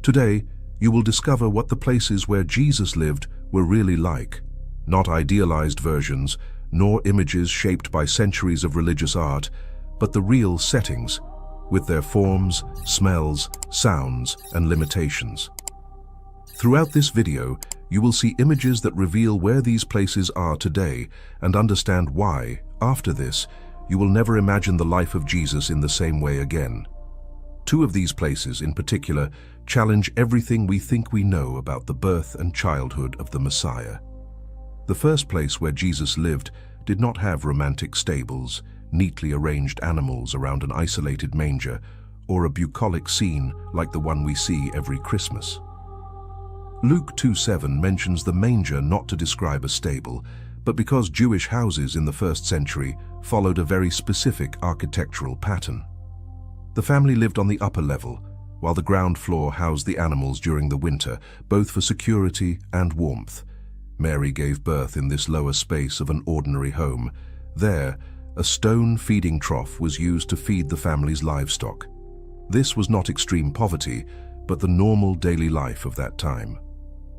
Today, you will discover what the places where Jesus lived were really like, not idealized versions, nor images shaped by centuries of religious art, but the real settings, with their forms, smells, sounds, and limitations. Throughout this video, you will see images that reveal where these places are today and understand why, after this, you will never imagine the life of Jesus in the same way again. Two of these places, in particular, challenge everything we think we know about the birth and childhood of the Messiah. The first place where Jesus lived did not have romantic stables, neatly arranged animals around an isolated manger, or a bucolic scene like the one we see every Christmas. Luke 2:7 mentions the manger not to describe a stable, but because Jewish houses in the first century followed a very specific architectural pattern. The family lived on the upper level, while the ground floor housed the animals during the winter, both for security and warmth. Mary gave birth in this lower space of an ordinary home. There, a stone feeding trough was used to feed the family's livestock. This was not extreme poverty, but the normal daily life of that time.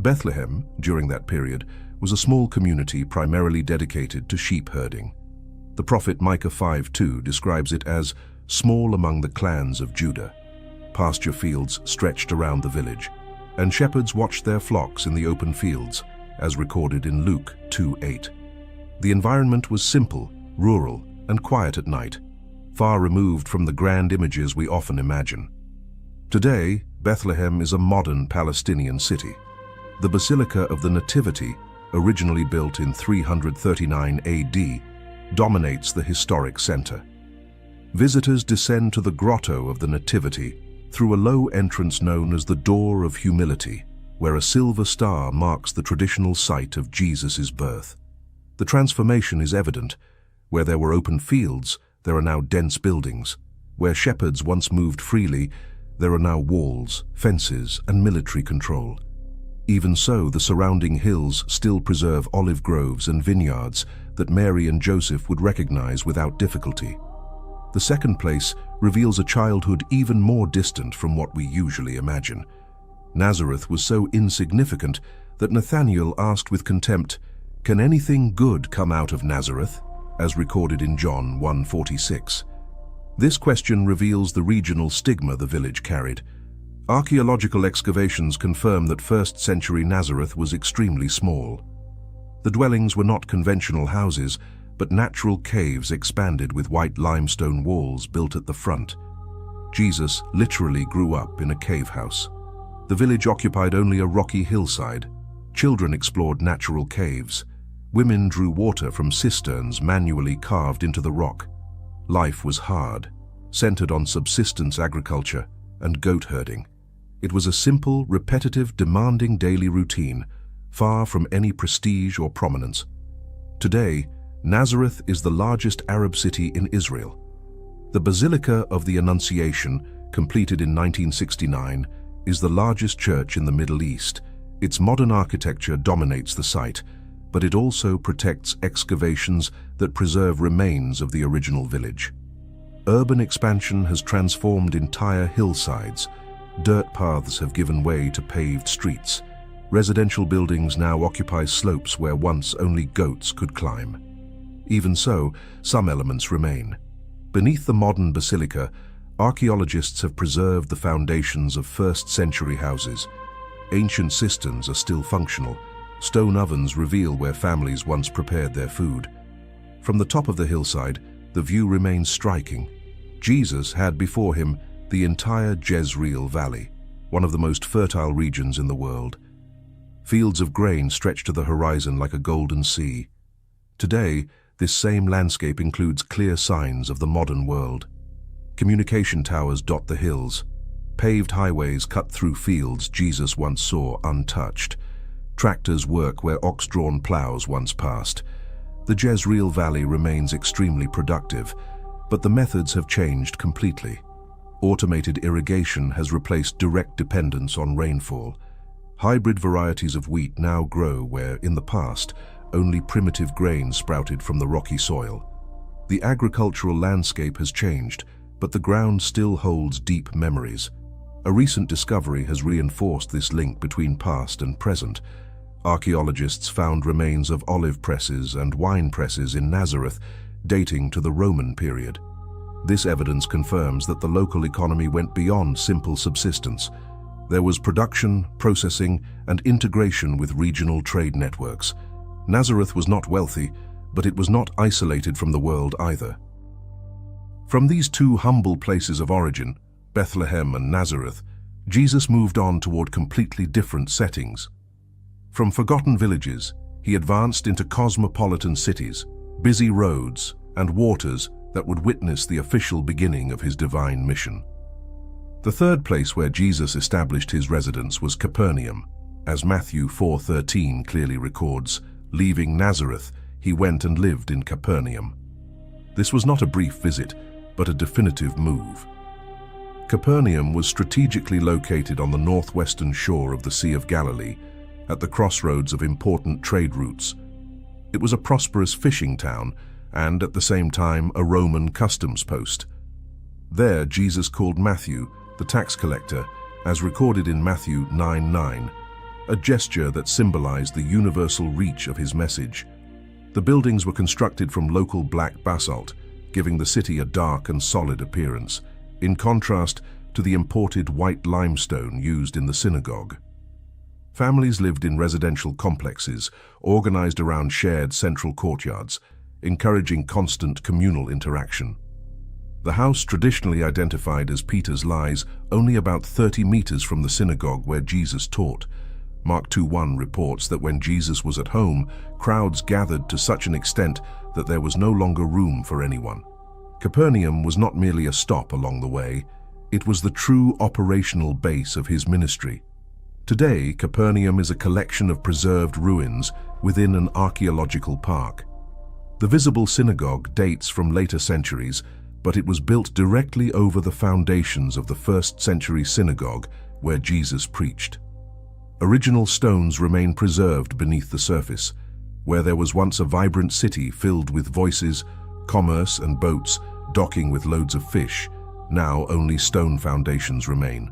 Bethlehem, during that period, was a small community primarily dedicated to sheep herding. The prophet Micah 5:2 describes it as small among the clans of Judah. Pasture fields stretched around the village, and shepherds watched their flocks in the open fields, as recorded in Luke 2:8. The environment was simple, rural, and quiet at night, far removed from the grand images we often imagine. Today, Bethlehem is a modern Palestinian city. The Basilica of the Nativity, originally built in 339 AD, dominates the historic center. Visitors descend to the Grotto of the Nativity through a low entrance known as the Door of Humility, where a silver star marks the traditional site of Jesus' birth. The transformation is evident. Where there were open fields, there are now dense buildings. Where shepherds once moved freely, there are now walls, fences, and military control. Even so, the surrounding hills still preserve olive groves and vineyards that Mary and Joseph would recognize without difficulty. The second place reveals a childhood even more distant from what we usually imagine. Nazareth was so insignificant that Nathanael asked with contempt, "Can anything good come out of Nazareth?" as recorded in John 1:46. This question reveals the regional stigma the village carried. Archaeological excavations confirm that first-century Nazareth was extremely small. The dwellings were not conventional houses, but natural caves expanded with white limestone walls built at the front. Jesus literally grew up in a cave house. The village occupied only a rocky hillside. Children explored natural caves. Women drew water from cisterns manually carved into the rock. Life was hard, centered on subsistence agriculture and goat herding. It was a simple, repetitive, demanding daily routine, far from any prestige or prominence. Today, Nazareth is the largest Arab city in Israel. The Basilica of the Annunciation, completed in 1969, is the largest church in the Middle East. Its modern architecture dominates the site, but it also protects excavations that preserve remains of the original village. Urban expansion has transformed entire hillsides. Dirt paths have given way to paved streets. Residential buildings now occupy slopes where once only goats could climb. Even so, some elements remain. Beneath the modern basilica, archaeologists have preserved the foundations of first-century houses. Ancient cisterns are still functional. Stone ovens reveal where families once prepared their food. From the top of the hillside, the view remains striking. Jesus had before him the entire Jezreel Valley, one of the most fertile regions in the world. Fields of grain stretch to the horizon like a golden sea. Today, this same landscape includes clear signs of the modern world. Communication towers dot the hills. Paved highways cut through fields Jesus once saw untouched. Tractors work where ox-drawn plows once passed. The Jezreel Valley remains extremely productive, but the methods have changed completely. Automated irrigation has replaced direct dependence on rainfall. Hybrid varieties of wheat now grow where, in the past, only primitive grain sprouted from the rocky soil. The agricultural landscape has changed, but the ground still holds deep memories. A recent discovery has reinforced this link between past and present. Archaeologists found remains of olive presses and wine presses in Nazareth, dating to the Roman period. This evidence confirms that the local economy went beyond simple subsistence. There was production, processing, and integration with regional trade networks. Nazareth was not wealthy, but it was not isolated from the world either. From these two humble places of origin, Bethlehem and Nazareth, Jesus moved on toward completely different settings. From forgotten villages, he advanced into cosmopolitan cities, busy roads, and waters that would witness the official beginning of his divine mission. The third place where Jesus established his residence was Capernaum. As Matthew 4:13 clearly records, leaving Nazareth, he went and lived in Capernaum. This was not a brief visit, but a definitive move. Capernaum was strategically located on the northwestern shore of the Sea of Galilee, at the crossroads of important trade routes. It was a prosperous fishing town and, at the same time, a Roman customs post. There, Jesus called Matthew, the tax collector, as recorded in Matthew 9:9, a gesture that symbolized the universal reach of his message. The buildings were constructed from local black basalt, giving the city a dark and solid appearance, in contrast to the imported white limestone used in the synagogue. Families lived in residential complexes, organized around shared central courtyards, encouraging constant communal interaction. The house, traditionally identified as Peter's, lies only about 30 meters from the synagogue where Jesus taught. Mark 2:1 reports that when Jesus was at home, crowds gathered to such an extent that there was no longer room for anyone. Capernaum was not merely a stop along the way, it was the true operational base of his ministry. Today, Capernaum is a collection of preserved ruins within an archaeological park. The visible synagogue dates from later centuries, but it was built directly over the foundations of the first-century synagogue where Jesus preached. Original stones remain preserved beneath the surface, where there was once a vibrant city filled with voices, commerce, and boats docking with loads of fish. Now only stone foundations remain.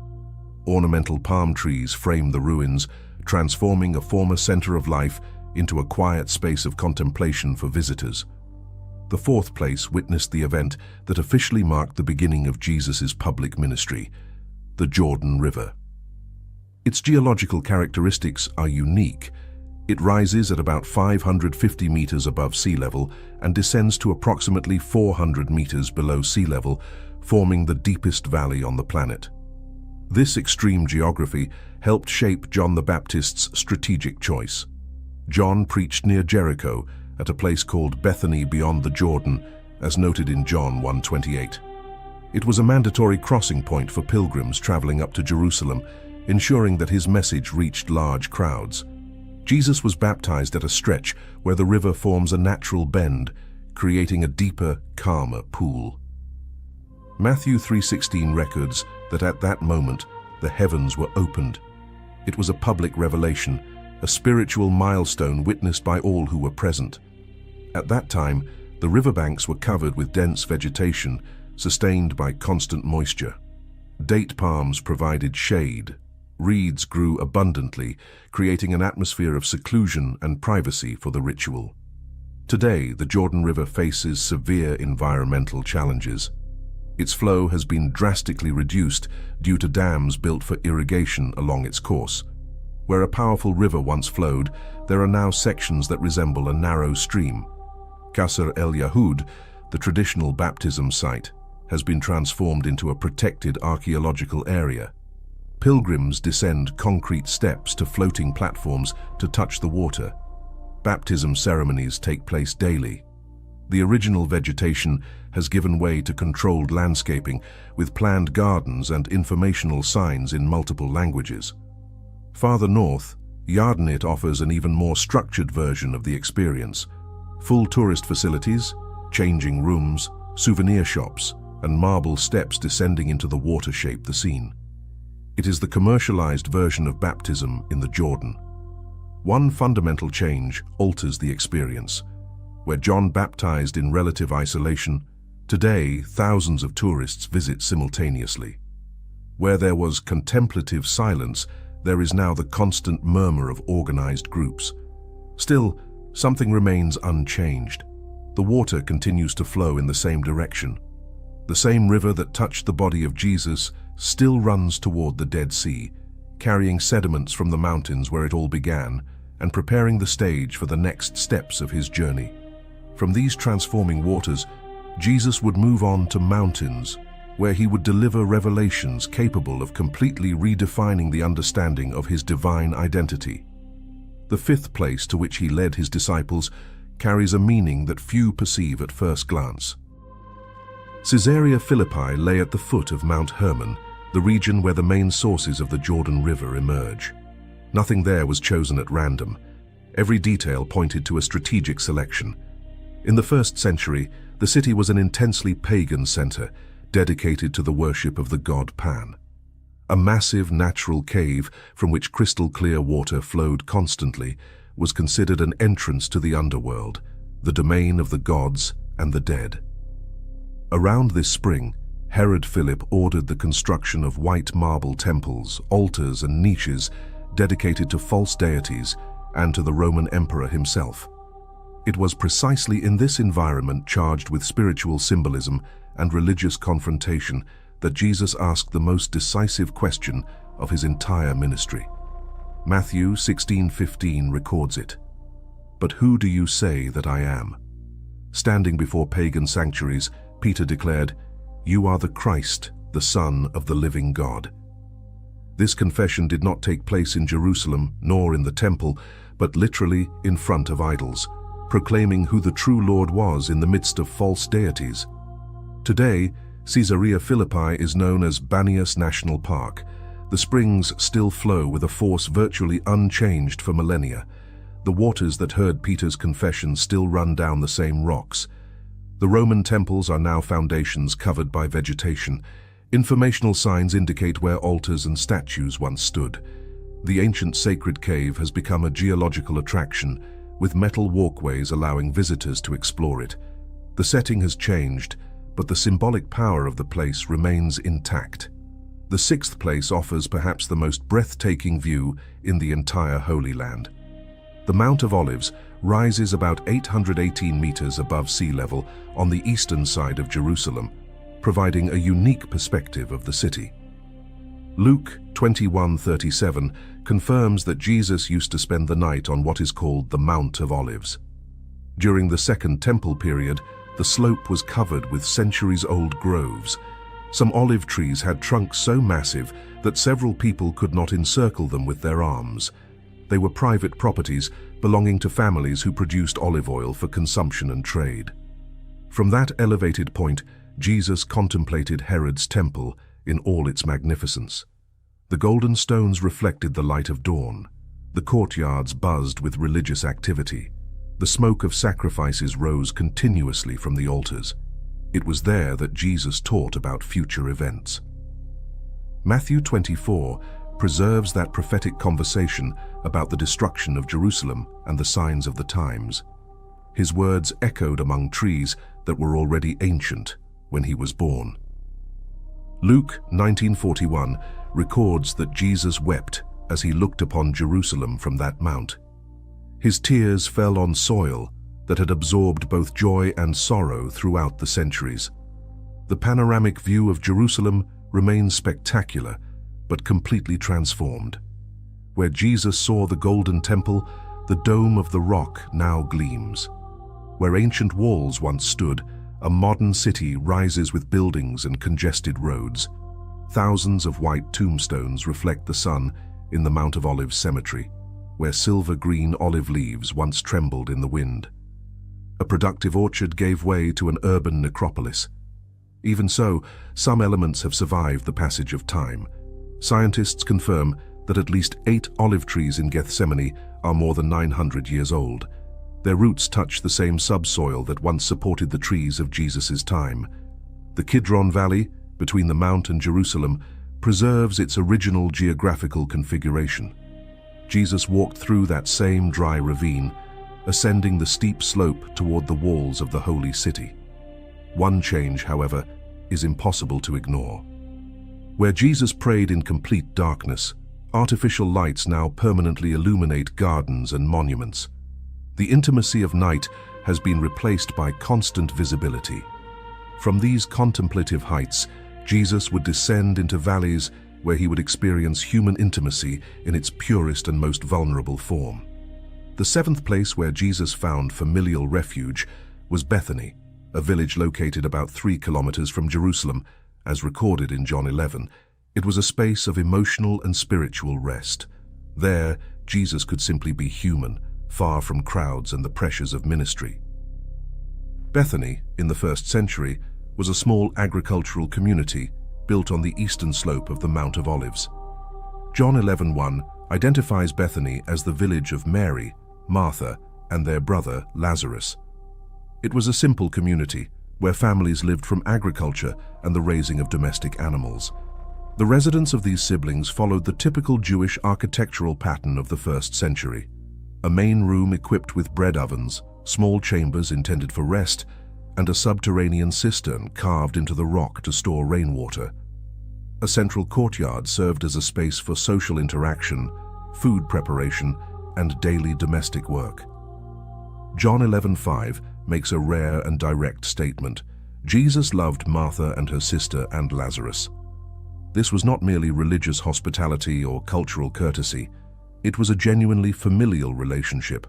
Ornamental palm trees frame the ruins, transforming a former center of life into a quiet space of contemplation for visitors. The fourth place witnessed the event that officially marked the beginning of Jesus' public ministry, the Jordan River. Its geological characteristics are unique. It rises at about 550 meters above sea level and descends to approximately 400 meters below sea level, forming the deepest valley on the planet. This extreme geography helped shape John the Baptist's strategic choice. John preached near Jericho, at a place called Bethany beyond the Jordan, as noted in John 1:28. It was a mandatory crossing point for pilgrims traveling up to Jerusalem, ensuring that his message reached large crowds. Jesus was baptized at a stretch where the river forms a natural bend, creating a deeper, calmer pool. Matthew 3:16 records that at that moment the heavens were opened. It was a public revelation, a spiritual milestone witnessed by all who were present. At that time, the riverbanks were covered with dense vegetation, sustained by constant moisture. Date palms provided shade. Reeds grew abundantly, creating an atmosphere of seclusion and privacy for the ritual. Today, the Jordan River faces severe environmental challenges. Its flow has been drastically reduced due to dams built for irrigation along its course. Where a powerful river once flowed, there are now sections that resemble a narrow stream. Qasr El Yahud, the traditional baptism site, has been transformed into a protected archaeological area. Pilgrims descend concrete steps to floating platforms to touch the water. Baptism ceremonies take place daily. The original vegetation has given way to controlled landscaping with planned gardens and informational signs in multiple languages. Farther north, Yardenit offers an even more structured version of the experience. Full tourist facilities, changing rooms, souvenir shops, and marble steps descending into the water shape the scene. It is the commercialized version of baptism in the Jordan. One fundamental change alters the experience. Where John baptized in relative isolation, today thousands of tourists visit simultaneously. Where there was contemplative silence, there is now the constant murmur of organized groups. Still, something remains unchanged. The water continues to flow in the same direction. The same river that touched the body of Jesus still runs toward the Dead Sea, carrying sediments from the mountains where it all began and preparing the stage for the next steps of his journey. From these transforming waters, Jesus would move on to mountains, where he would deliver revelations capable of completely redefining the understanding of his divine identity. The fifth place to which he led his disciples carries a meaning that few perceive at first glance. Caesarea Philippi lay at the foot of Mount Hermon, the region where the main sources of the Jordan River emerge. Nothing there was chosen at random. Every detail pointed to a strategic selection. In the 1st century, the city was an intensely pagan center, dedicated to the worship of the god Pan. A massive natural cave from which crystal-clear water flowed constantly was considered an entrance to the underworld, the domain of the gods and the dead. Around this spring, Herod Philip ordered the construction of white marble temples, altars and niches dedicated to false deities and to the Roman emperor himself. It was precisely in this environment charged with spiritual symbolism and religious confrontation that Jesus asked the most decisive question of his entire ministry. Matthew 16:15 records it. "But who do you say that I am?" Standing before pagan sanctuaries, Peter declared, "You are the Christ, the Son of the living God." This confession did not take place in Jerusalem nor in the temple, but literally in front of idols, proclaiming who the true Lord was in the midst of false deities. Today, Caesarea Philippi is known as Banias National Park. The springs still flow with a force virtually unchanged for millennia. The waters that heard Peter's confession still run down the same rocks. The Roman temples are now foundations covered by vegetation. Informational signs indicate where altars and statues once stood. The ancient sacred cave has become a geological attraction, with metal walkways allowing visitors to explore it. The setting has changed, but the symbolic power of the place remains intact. The 6th place offers perhaps the most breathtaking view in the entire Holy Land. The Mount of Olives rises about 818 meters above sea level on the eastern side of Jerusalem, providing a unique perspective of the city. Luke 21:37 confirms that Jesus used to spend the night on what is called the Mount of Olives. During the Second Temple period, the slope was covered with centuries-old groves. Some olive trees had trunks so massive that several people could not encircle them with their arms. They were private properties belonging to families who produced olive oil for consumption and trade. From that elevated point, Jesus contemplated Herod's temple in all its magnificence. The golden stones reflected the light of dawn. The courtyards buzzed with religious activity. The smoke of sacrifices rose continuously from the altars. It was there that Jesus taught about future events. Matthew 24 preserves that prophetic conversation about the destruction of Jerusalem and the signs of the times. His words echoed among trees that were already ancient when he was born. Luke 19:41 records that Jesus wept as he looked upon Jerusalem from that mount. His tears fell on soil that had absorbed both joy and sorrow throughout the centuries. The panoramic view of Jerusalem remains spectacular, but completely transformed. Where Jesus saw the golden temple, the dome of the rock now gleams. Where ancient walls once stood, a modern city rises with buildings and congested roads. Thousands of white tombstones reflect the sun in the Mount of Olives cemetery, where silver-green olive leaves once trembled in the wind. A productive orchard gave way to an urban necropolis. Even so, some elements have survived the passage of time. Scientists confirm that at least 8 olive trees in Gethsemane are more than 900 years old. Their roots touch the same subsoil that once supported the trees of Jesus' time. The Kidron Valley, between the Mount and Jerusalem, preserves its original geographical configuration. Jesus walked through that same dry ravine, ascending the steep slope toward the walls of the holy city. One change, however, is impossible to ignore. Where Jesus prayed in complete darkness, artificial lights now permanently illuminate gardens and monuments. The intimacy of night has been replaced by constant visibility. From these contemplative heights, Jesus would descend into valleys where he would experience human intimacy in its purest and most vulnerable form. The seventh place where Jesus found familial refuge was Bethany, a village located about 3 kilometers from Jerusalem, as recorded in John 11. It was a space of emotional and spiritual rest. There, Jesus could simply be human, far from crowds and the pressures of ministry. Bethany, in the 1st century, was a small agricultural community built on the eastern slope of the Mount of Olives. John 11:1 identifies Bethany as the village of Mary, Martha, and their brother Lazarus. It was a simple community where families lived from agriculture and the raising of domestic animals. The residence of these siblings followed the typical Jewish architectural pattern of the 1st century. A main room equipped with bread ovens, small chambers intended for rest, and a subterranean cistern carved into the rock to store rainwater. A central courtyard served as a space for social interaction, food preparation, and daily domestic work. John 11:5 makes a rare and direct statement. Jesus loved Martha and her sister and Lazarus. This was not merely religious hospitality or cultural courtesy. It was a genuinely familial relationship.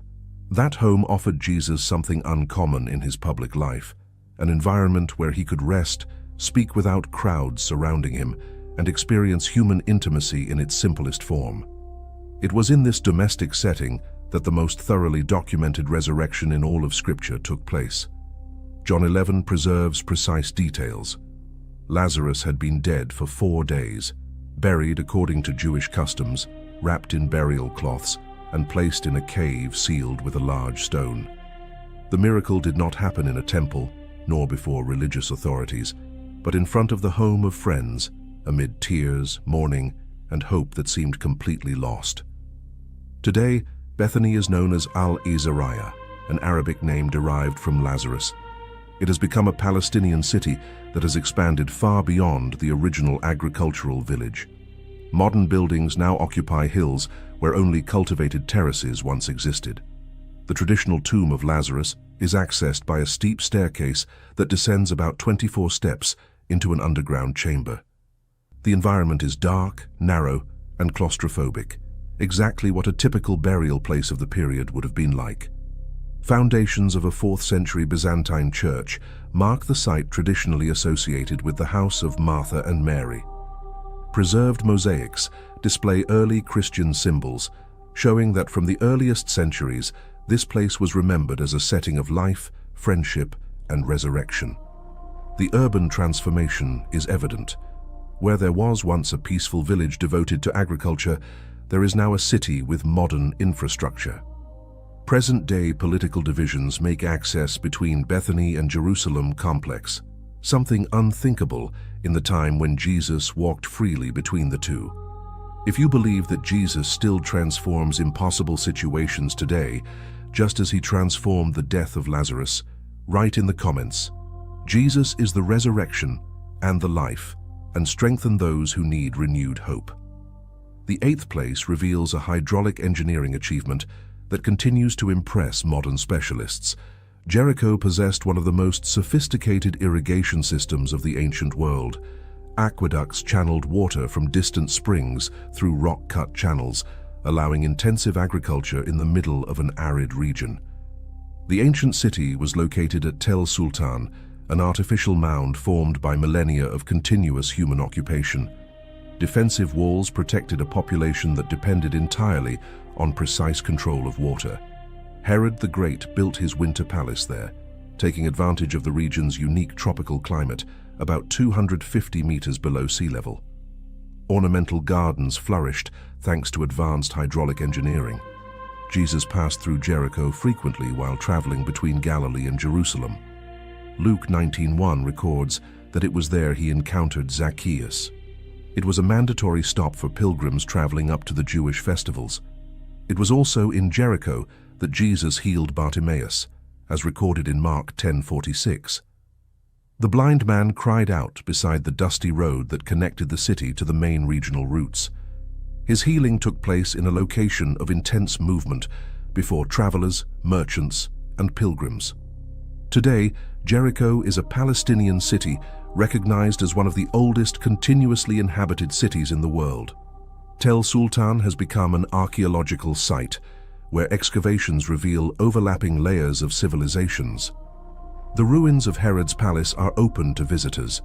That home offered Jesus something uncommon in his public life, an environment where he could rest, speak without crowds surrounding him, and experience human intimacy in its simplest form. It was in this domestic setting that the most thoroughly documented resurrection in all of Scripture took place. John 11 preserves precise details. Lazarus had been dead for 4 days, buried according to Jewish customs, wrapped in burial cloths, and placed in a cave sealed with a large stone. The miracle did not happen in a temple, nor before religious authorities, but in front of the home of friends, amid tears, mourning, and hope that seemed completely lost. Today, Bethany is known as Al-Azariah, an Arabic name derived from Lazarus. It has become a Palestinian city that has expanded far beyond the original agricultural village. Modern buildings now occupy hills where only cultivated terraces once existed. The traditional tomb of Lazarus is accessed by a steep staircase that descends about 24 steps into an underground chamber. The environment is dark, narrow, and claustrophobic, exactly what a typical burial place of the period would have been like. Foundations of a 4th century Byzantine church mark the site traditionally associated with the house of Martha and Mary. Preserved mosaics display early Christian symbols, showing that from the earliest centuries, this place was remembered as a setting of life, friendship, and resurrection. The urban transformation is evident. Where there was once a peaceful village devoted to agriculture, there is now a city with modern infrastructure. Present-day political divisions make access between Bethany and Jerusalem complex, something unthinkable in the time when Jesus walked freely between the two. If you believe that Jesus still transforms impossible situations today, just as he transformed the death of Lazarus, write in the comments, "Jesus is the resurrection and the life, and strengthen those who need renewed hope." The 8th place reveals a hydraulic engineering achievement that continues to impress modern specialists. Jericho possessed one of the most sophisticated irrigation systems of the ancient world. Aqueducts channeled water from distant springs through rock-cut channels, allowing intensive agriculture in the middle of an arid region. The ancient city was located at Tel Sultan, an artificial mound formed by millennia of continuous human occupation. Defensive walls protected a population that depended entirely on precise control of water. Herod the Great built his winter palace there, taking advantage of the region's unique tropical climate, about 250 meters below sea level. Ornamental gardens flourished thanks to advanced hydraulic engineering. Jesus passed through Jericho frequently while traveling between Galilee and Jerusalem. Luke 19:1 records that it was there he encountered Zacchaeus. It was a mandatory stop for pilgrims traveling up to the Jewish festivals. It was also in Jericho that Jesus healed Bartimaeus, as recorded in Mark 10:46. The blind man cried out beside the dusty road that connected the city to the main regional routes. His healing took place in a location of intense movement before travelers, merchants, and pilgrims. Today, Jericho is a Palestinian city recognized as one of the oldest continuously inhabited cities in the world. Tel Sultan has become an archaeological site where excavations reveal overlapping layers of civilizations. The ruins of Herod's palace are open to visitors.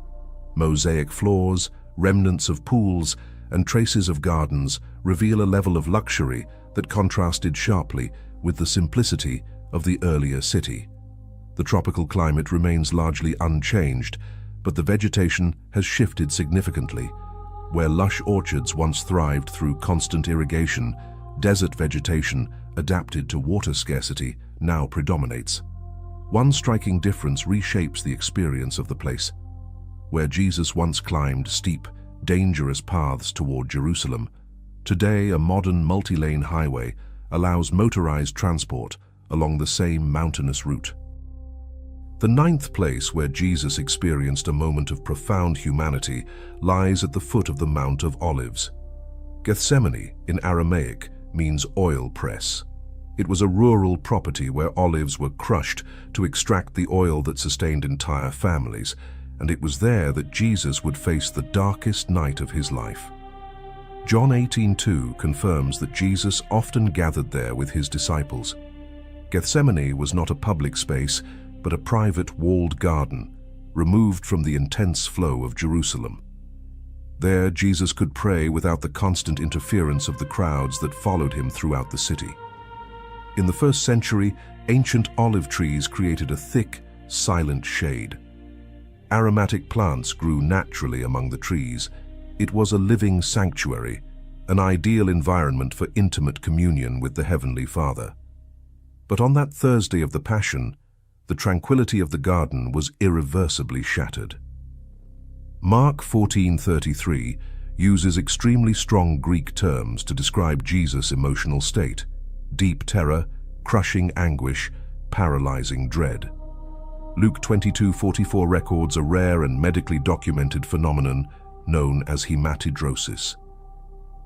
Mosaic floors, remnants of pools, and traces of gardens reveal a level of luxury that contrasted sharply with the simplicity of the earlier city. The tropical climate remains largely unchanged, but the vegetation has shifted significantly. Where lush orchards once thrived through constant irrigation, desert vegetation adapted to water scarcity now predominates. One striking difference reshapes the experience of the place. Where Jesus once climbed steep, dangerous paths toward Jerusalem, today a modern multi-lane highway allows motorized transport along the same mountainous route. The ninth place where Jesus experienced a moment of profound humanity lies at the foot of the Mount of Olives. Gethsemane, in Aramaic, means oil press. It was a rural property where olives were crushed to extract the oil that sustained entire families, and it was there that Jesus would face the darkest night of his life. John 18:2 confirms that Jesus often gathered there with his disciples. Gethsemane was not a public space, but a private walled garden, removed from the intense flow of Jerusalem. There, Jesus could pray without the constant interference of the crowds that followed him throughout the city. In the 1st century, ancient olive trees created a thick, silent shade. Aromatic plants grew naturally among the trees. It was a living sanctuary, an ideal environment for intimate communion with the Heavenly Father. But on that Thursday of the Passion, the tranquility of the garden was irreversibly shattered. Mark 14:33 uses extremely strong Greek terms to describe Jesus' emotional state: deep terror, crushing anguish, paralyzing dread. Luke 22:44 records a rare and medically documented phenomenon known as hematidrosis.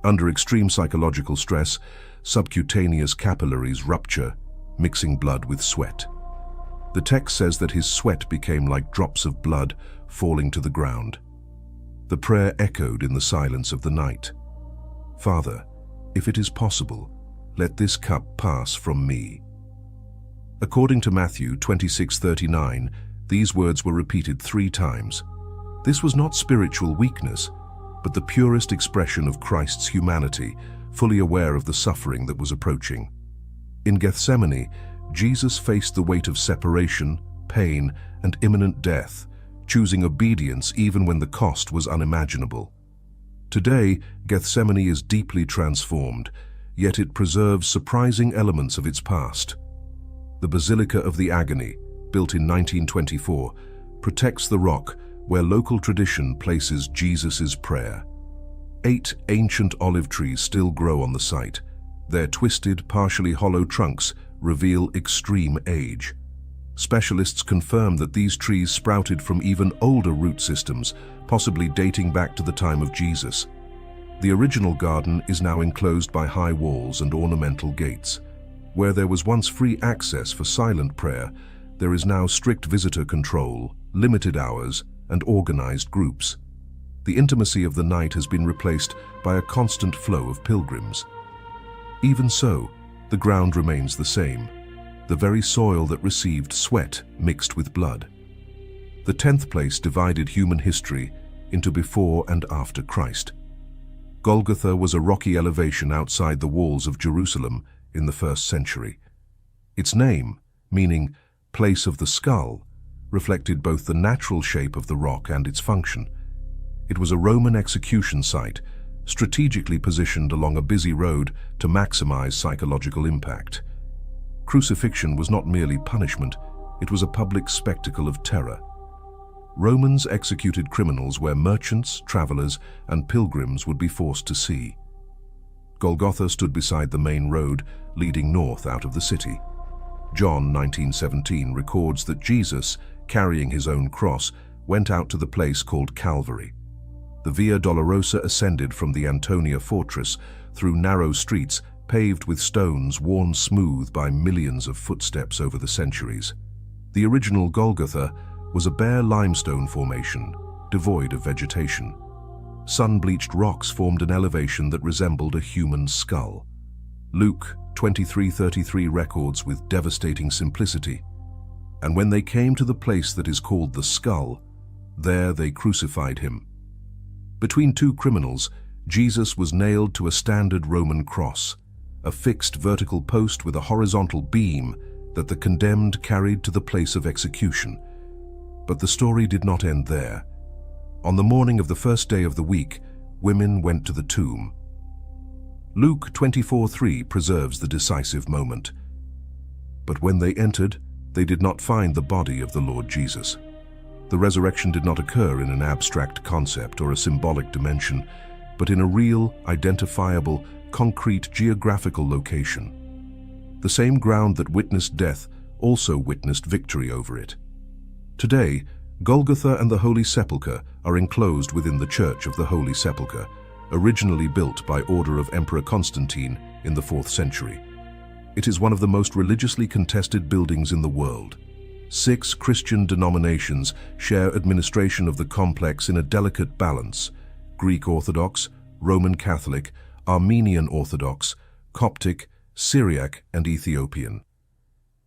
Under extreme psychological stress, subcutaneous capillaries rupture, mixing blood with sweat. The text says that his sweat became like drops of blood falling to the ground. The prayer echoed in the silence of the night. "Father, if it is possible, let this cup pass from me." According to Matthew 26:39, these words were repeated 3 times. This was not spiritual weakness, but the purest expression of Christ's humanity, fully aware of the suffering that was approaching. In Gethsemane, Jesus faced the weight of separation, pain, and imminent death, choosing obedience even when the cost was unimaginable. Today, Gethsemane is deeply transformed, yet it preserves surprising elements of its past. The Basilica of the Agony, built in 1924, protects the rock where local tradition places Jesus' prayer. 8 ancient olive trees still grow on the site. Their twisted, partially hollow trunks reveal extreme age. Specialists confirm that these trees sprouted from even older root systems, possibly dating back to the time of Jesus. The original garden is now enclosed by high walls and ornamental gates. Where there was once free access for silent prayer, there is now strict visitor control, limited hours, and organized groups. The intimacy of the night has been replaced by a constant flow of pilgrims. Even so, the ground remains the same, the very soil that received sweat mixed with blood. The 10th place divided human history into before and after Christ. Golgotha was a rocky elevation outside the walls of Jerusalem in the 1st century. Its name, meaning place of the skull, reflected both the natural shape of the rock and its function. It was a Roman execution site, strategically positioned along a busy road to maximize psychological impact. Crucifixion was not merely punishment, it was a public spectacle of terror. Romans executed criminals where merchants, travelers, and pilgrims would be forced to see. Golgotha stood beside the main road leading north out of the city. John 19:17 records that Jesus, carrying his own cross, went out to the place called Calvary. The Via Dolorosa ascended from the Antonia fortress through narrow streets paved with stones worn smooth by millions of footsteps over the centuries. The original Golgotha was a bare limestone formation, devoid of vegetation. Sun-bleached rocks formed an elevation that resembled a human skull. Luke 23:33 records with devastating simplicity. And when they came to the place that is called the skull, there they crucified him. Between two criminals, Jesus was nailed to a standard Roman cross, a fixed vertical post with a horizontal beam that the condemned carried to the place of execution. But the story did not end there. On the morning of the first day of the week, women went to the tomb. Luke 24:3 preserves the decisive moment. But when they entered, they did not find the body of the Lord Jesus. The resurrection did not occur in an abstract concept or a symbolic dimension, but in a real, identifiable, concrete geographical location. The same ground that witnessed death also witnessed victory over it. Today, Golgotha and the Holy Sepulchre are enclosed within the Church of the Holy Sepulchre, originally built by order of Emperor Constantine in the 4th century. It is one of the most religiously contested buildings in the world. 6 Christian denominations share administration of the complex in a delicate balance: Greek Orthodox, Roman Catholic, Armenian Orthodox, Coptic, Syriac, and Ethiopian.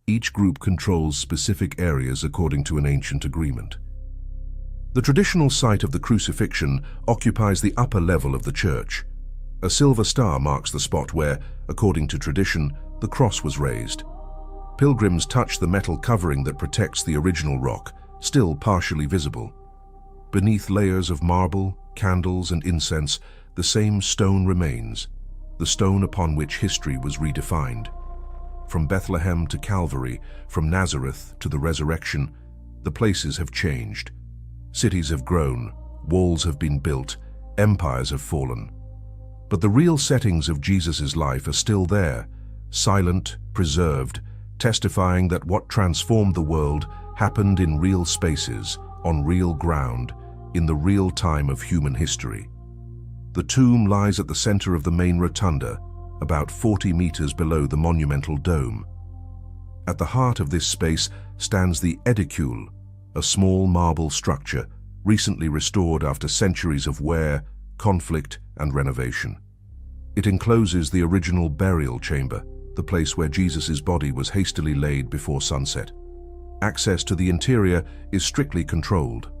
Each group controls specific areas according to an ancient agreement. The traditional site of the crucifixion occupies the upper level of the church. A silver star marks the spot where, according to tradition, the cross was raised. Pilgrims touch the metal covering that protects the original rock, still partially visible. Beneath layers of marble, candles, and incense, the same stone remains, the stone upon which history was redefined. From Bethlehem to Calvary, from Nazareth to the resurrection, the places have changed. Cities have grown, walls have been built, empires have fallen. But the real settings of Jesus' life are still there, silent, preserved, testifying that what transformed the world happened in real spaces, on real ground, in the real time of human history. The tomb lies at the center of the main rotunda, about 40 meters below the monumental dome. At the heart of this space stands the edicule, a small marble structure recently restored after centuries of wear, conflict, and renovation. It encloses the original burial chamber, the place where Jesus' body was hastily laid before sunset. Access to the interior is strictly controlled.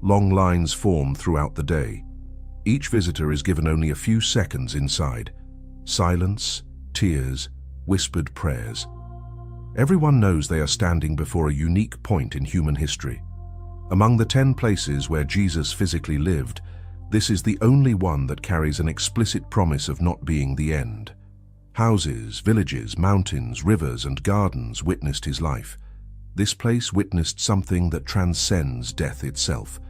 Long lines form throughout the day. Each visitor is given only a few seconds inside. Silence, tears, whispered prayers. Everyone knows they are standing before a unique point in human history. Among the 10 places where Jesus physically lived, this is the only one that carries an explicit promise of not being the end. Houses, villages, mountains, rivers, and gardens witnessed his life. This place witnessed something that transcends death itself.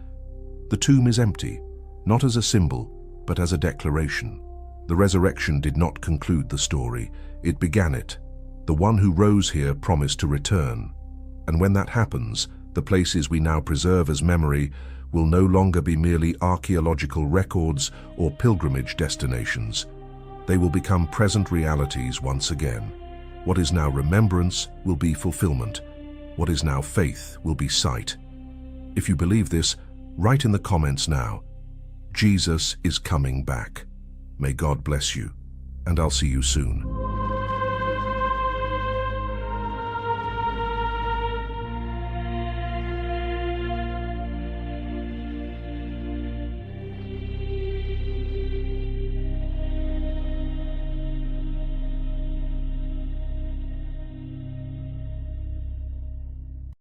The tomb is empty, not as a symbol, but as a declaration. The resurrection did not conclude the story, it began it. The one who rose here promised to return. And when that happens, the places we now preserve as memory will no longer be merely archaeological records or pilgrimage destinations. They will become present realities once again. What is now remembrance will be fulfillment. What is now faith will be sight. If you believe this, write in the comments now. Jesus is coming back. May God bless you, and I'll see you soon.